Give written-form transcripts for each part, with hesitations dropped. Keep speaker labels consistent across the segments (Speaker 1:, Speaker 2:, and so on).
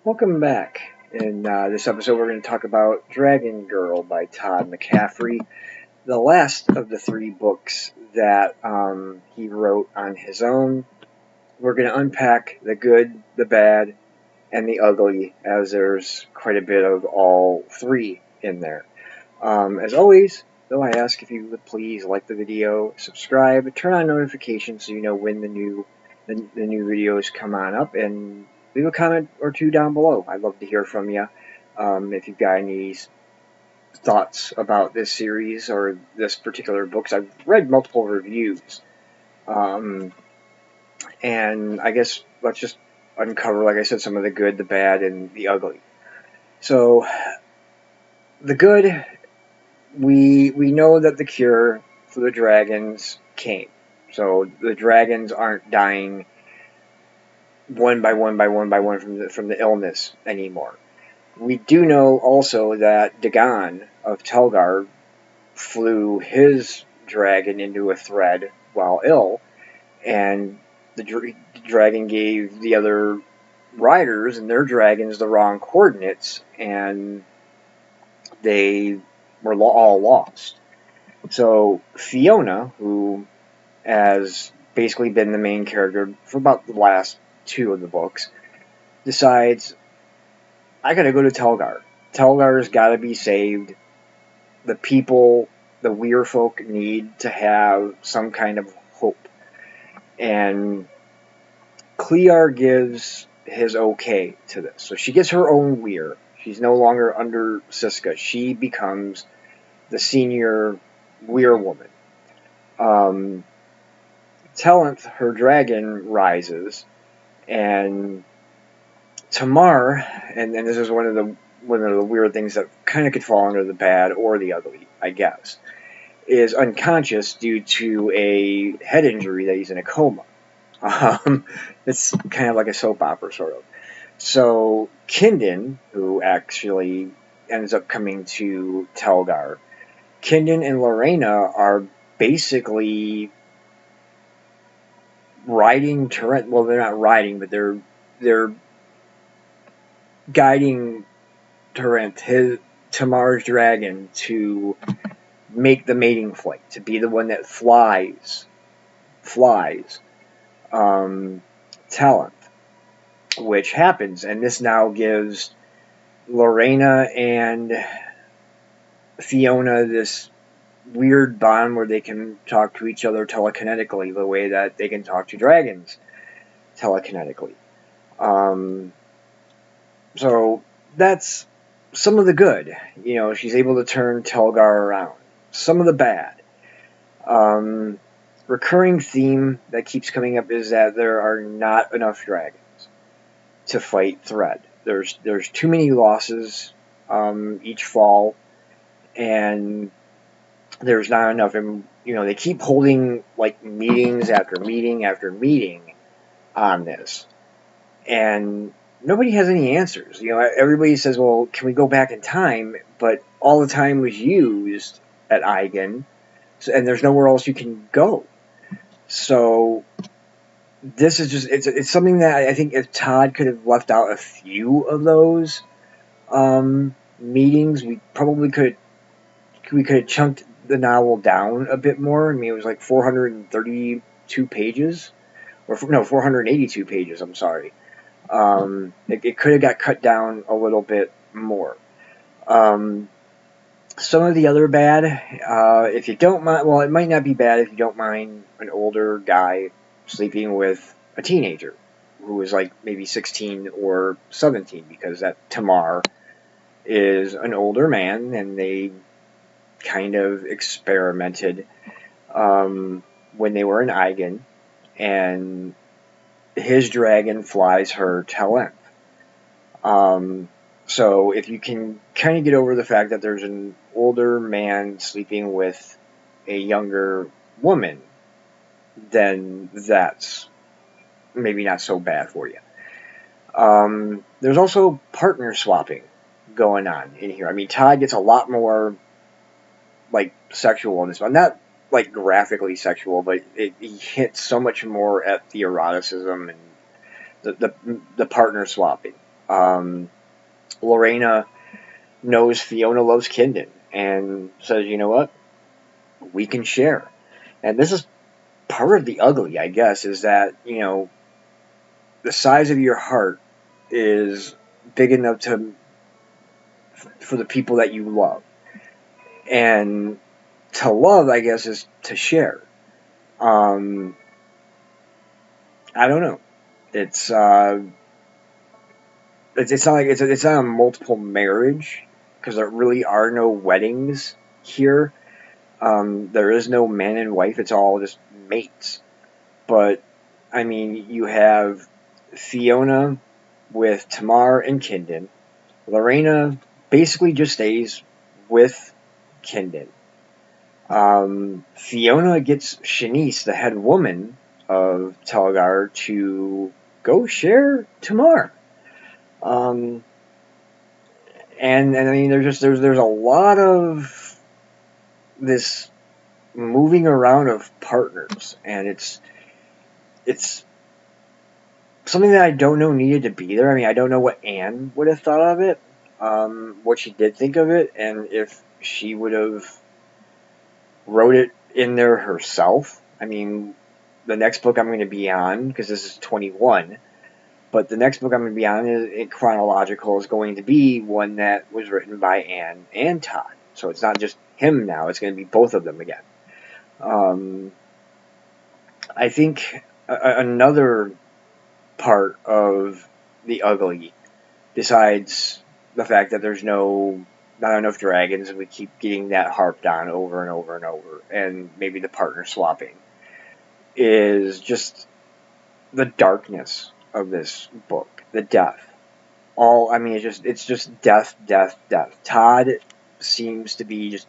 Speaker 1: Welcome back. In this episode, we're going to talk about Dragongirl by Todd McCaffrey, the last of the three books that he wrote on his own. We're going to unpack the good, the bad, and the ugly, as there's quite a bit of all three in there. As always, though, I ask if you would please like the video, subscribe, turn on notifications so you know when the new videos come on up, and leave a comment or two down below. I'd love to hear from you. If you've got any thoughts about this series or this particular books, I've read multiple reviews, and I guess let's just uncover, like I said, some of the good, the bad, and the ugly. So, the good, we know that the cure for the dragons came. So the dragons aren't dying one by one from the illness anymore. We do know also that Dagon of Telgar flew his dragon into a thread while ill, and the dragon gave the other riders and their dragons the wrong coordinates, and they were all lost. So Fiona, who has basically been the main character for about the last two of the books, decides, I gotta go to Telgar. Telgar's gotta be saved. The people, the Weir folk, need to have some kind of hope. And Clear gives his okay to this. So she gets her own Weir. She's no longer under Siska. She becomes the senior Weir woman. Talent, her dragon, rises, and Tamar, and this is one of the weird things that kind of could fall under the bad or the ugly, I guess, is unconscious due to a head injury that he's in a coma. It's kind of like a soap opera, sort of. So Kindon, who actually ends up coming to Telgar, Kindon and Lorena are basically riding Torrent. Well, they're not riding, but they're guiding Torrent, Tamar's dragon, to make the mating flight, to be the one that flies Talent, which happens, and this now gives Lorena and Fiona this weird bond where they can talk to each other telekinetically, the way that they can talk to dragons telekinetically. So that's some of the good. You know, she's able to turn Telgar around. Some of the bad. Recurring theme that keeps coming up is that there are not enough dragons to fight Thread. There's too many losses each fall, and there's not enough. And, you know, they keep holding like meetings after meeting after meeting on this, and nobody has any answers. You know, everybody says, well, can we go back in time? But all the time was used at Eigen, and there's nowhere else you can go. So this is just, it's something that I think if Todd could have left out a few of those meetings, we probably could have chunked the novel down a bit more. I mean, it was like 432 pages, or no, 482 pages, I'm sorry. It could have got cut down a little bit more. Some of the other bad, if you don't mind, well, it might not be bad if you don't mind an older guy sleeping with a teenager who was like maybe 16 or 17, because that Tamar is an older man, and they kind of experimented when they were in Eigen, and his dragon flies her Talent. So if you can kind of get over the fact that there's an older man sleeping with a younger woman, then that's maybe not so bad for you. There's also partner swapping going on in here. I mean, Todd gets a lot more like sexual in this one. Not like graphically sexual, but he hits so much more at the eroticism and the partner swapping. Lorena knows Fiona loves Kindon and says, you know what, we can share. And this is part of the ugly, I guess, is that, you know, the size of your heart is big enough for the people that you love. And to love, I guess, is to share. I don't know. It's not like it's not a multiple marriage, because there really are no weddings here. There is no man and wife. It's all just mates. But I mean, you have Fiona with Tamar and Kindon. Lorena basically just stays with Kindon. Fiona gets Shanice, the head woman of Telgar, to go share Tamar. And I mean, there's a lot of this moving around of partners, and it's something that I don't know needed to be there. I mean, I don't know what Anne would have thought of it, what she did think of it, and if she would have wrote it in there herself. I mean, the next book I'm going to be on, because this is 21, but the next book I'm going to be on is chronological, is going to be one that was written by Anne and Todd. So it's not just him now, it's going to be both of them again. I think another part of the ugly, besides the fact that there's not enough dragons, and we keep getting that harped on over and over and over, and maybe the partner swapping, is just the darkness of this book, the death. It's just death, death, death. Todd seems to be just.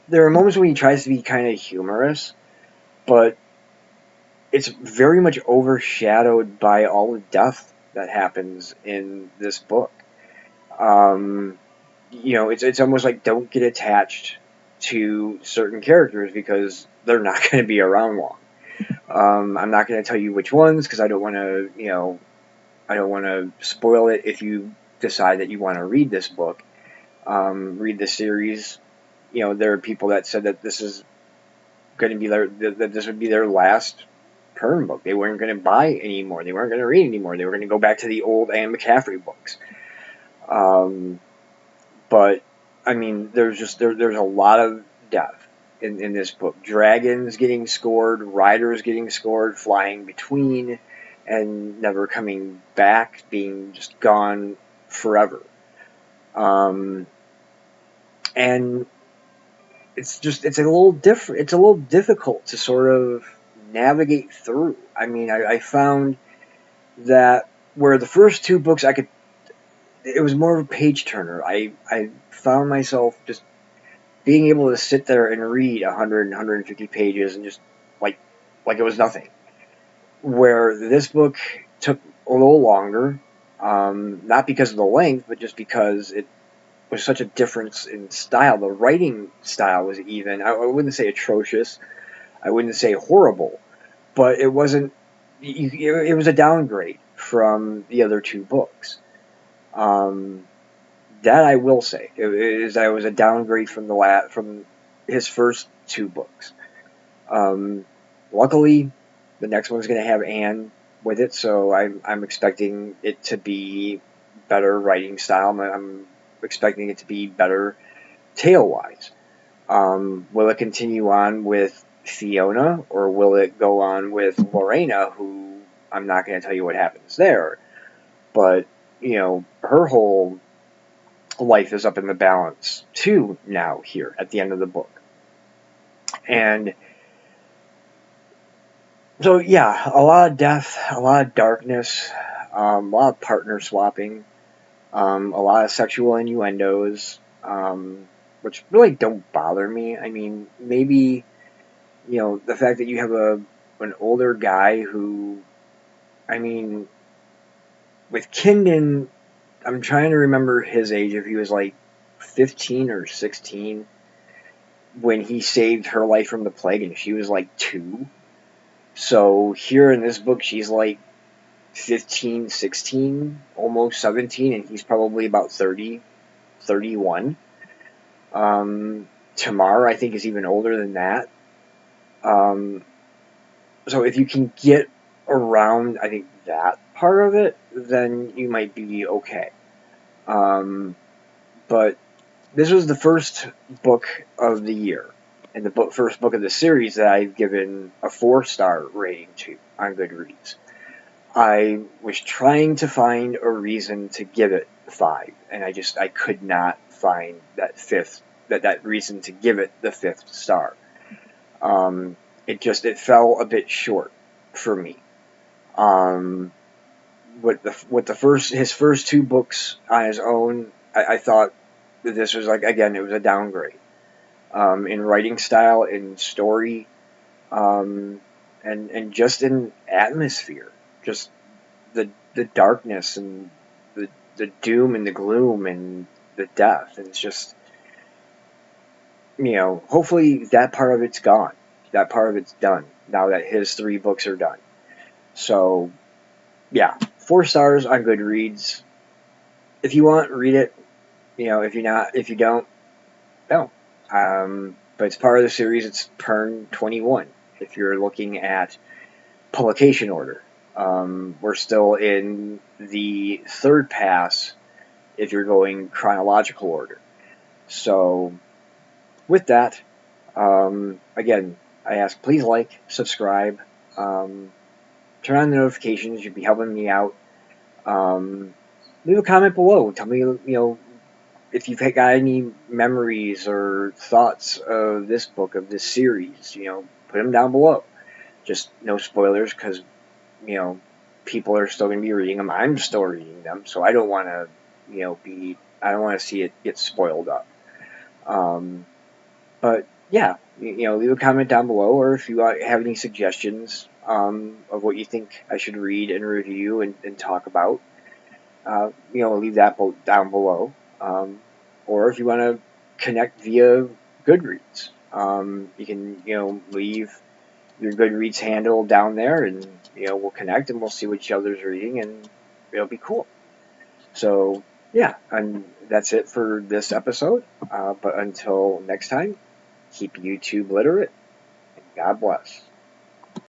Speaker 1: There are moments when he tries to be kind of humorous, but it's very much overshadowed by all the death that happens in this book. You know, it's almost like, don't get attached to certain characters because they're not going to be around long. I'm not going to tell you which ones, because I don't want to spoil it if you decide that you want to read this book, read the series. You know, there are people that said that this is going to be that this would be their last Pern book. They weren't going to buy anymore. They weren't going to read anymore. They were going to go back to the old Anne McCaffrey books. But I mean, there's a lot of death in this book. Dragons getting scored, riders getting scored, flying between, and never coming back, being just gone forever. And it's a little different. It's a little difficult to sort of navigate through. I mean, I found that where the first two books it was more of a page turner. I found myself just being able to sit there and read 100 and 150 pages and just like it was nothing. Where this book took a little longer, not because of the length, but just because it was such a difference in style. The writing style was even, I wouldn't say atrocious, I wouldn't say horrible, but it wasn't, it was a downgrade from the other two books. That I will say, it was a downgrade from his first two books. Luckily, the next one's going to have Anne with it, so I'm expecting it to be better writing style. I'm expecting it to be better tale-wise. Will it continue on with Fiona, or will it go on with Lorena, who I'm not going to tell you what happens there, but, you know, her whole life is up in the balance too now here at the end of the book. And so, yeah, a lot of death, a lot of darkness, a lot of partner swapping, a lot of sexual innuendos, which really don't bother me. I mean, maybe, you know, the fact that you have an older guy who, I mean, with Kindon, I'm trying to remember his age, if he was like 15 or 16 when he saved her life from the plague, and she was like 2. So here in this book, she's like 15, 16, almost 17, and he's probably about 30, 31. Tamar, I think, is even older than that. So if you can get around, I think, that part of it, then you might be okay. But this was the first book of the year, and the first book of the series that I've given a 4-star rating to on Goodreads. I was trying to find a reason to give it 5, and I could not find that reason to give it the 5th star. It fell a bit short for me. With his first 2 books on his own, I thought that this was, like, again, it was a downgrade. In writing style, in story, and just in atmosphere. Just the darkness and the doom and the gloom and the death. And it's just, hopefully that part of it's gone. That part of it's done now that his 3 books are done. So, yeah, 4 stars on Goodreads. If you want, read it. If you don't, don't. But it's part of the series. It's Pern 21. If you're looking at publication order, we're still in the 3rd pass if you're going chronological order. So, with that, again, I ask, please like, subscribe, turn on the notifications. You'd be helping me out. Leave a comment below. Tell me, if you've got any memories or thoughts of this book, of this series. Put them down below. Just no spoilers, because people are still going to be reading them. I'm still reading them, so I don't want to, I don't want to see it get spoiled up. But yeah, leave a comment down below, or if you have any suggestions of what you think I should read and review and talk about, leave that down below. Or if you want to connect via Goodreads, you can, leave your Goodreads handle down there, and, we'll connect and we'll see what each other's reading, and it'll be cool. So, yeah, and that's it for this episode. But until next time, keep YouTube literate, and God bless.